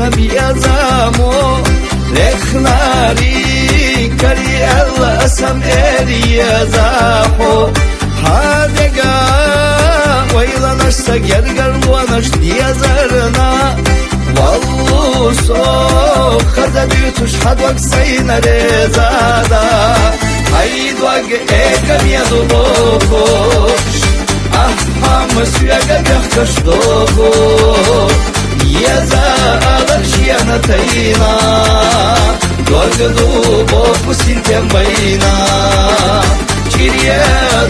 بيزامو لخناري كري الله أسم إري زاحو هادقا ويلا نشتا جرقر ونش ديزرنا والله صوخ خذا بيوتش حدوك سينا رزادا هيدوك إيكم يدوبوش أحام سياقا بيخكش دوبو يزالر شيانتينا دورقدو بوكو سنتين بينا شيريا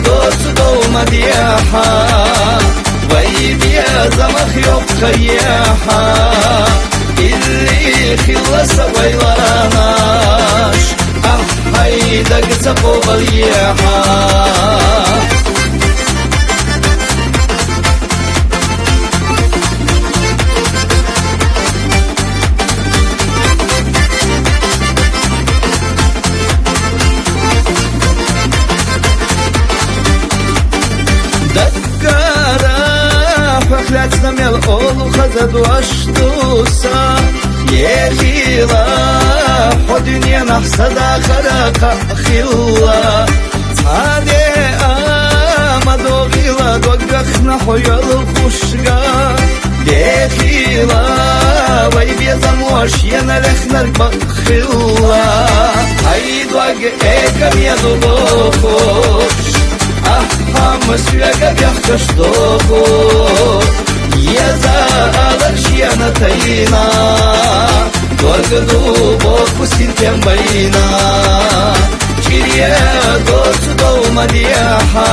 دوس دوما دياحا ويبيا زمخ يوب خياحا اللي خلص ويلاناش هيدك تقو بالياحا Фляцна мел олу хазаду аштуса Ехила Хо дюния нахсада харака хилла Цаде амадогила Догахна хоял хушга Дехила Вай безамуаш Ена лехнар бахилла Айдуаг экам яду бохош Aham süyaga byaxtaş dogo Yazalır şiyanatayna Dorgadu boku sinten bayna Çiriye dostu doğma diyaha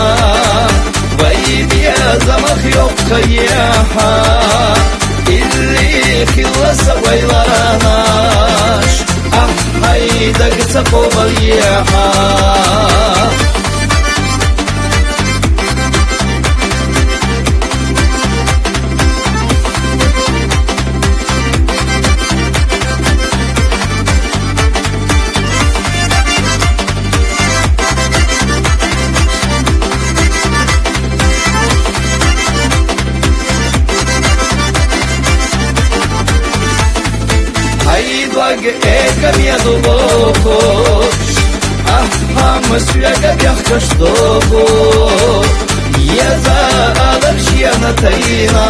Vaydiya zamak yok kayaha İlli khillasa vaylanaş Ah hayda gıtsa kobal yaha Hayduag ekam yadu bokosh Aham süyaga byaxtaş dogo Yazalır şiyanatayna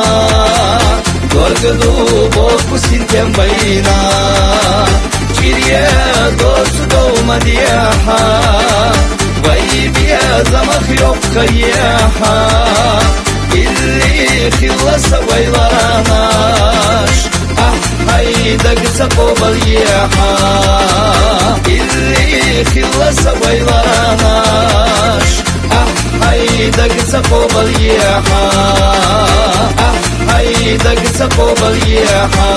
Dorgadu boku sinten bayna Çiriye dostu doğma diyaha Vaybiya zamak yok kayaha İlli khillasa vaylanaş هيدا قصقوب الياحا اللي خلص ويلاناش هيدا قصقوب الياحا هيدا قصقوب الياحا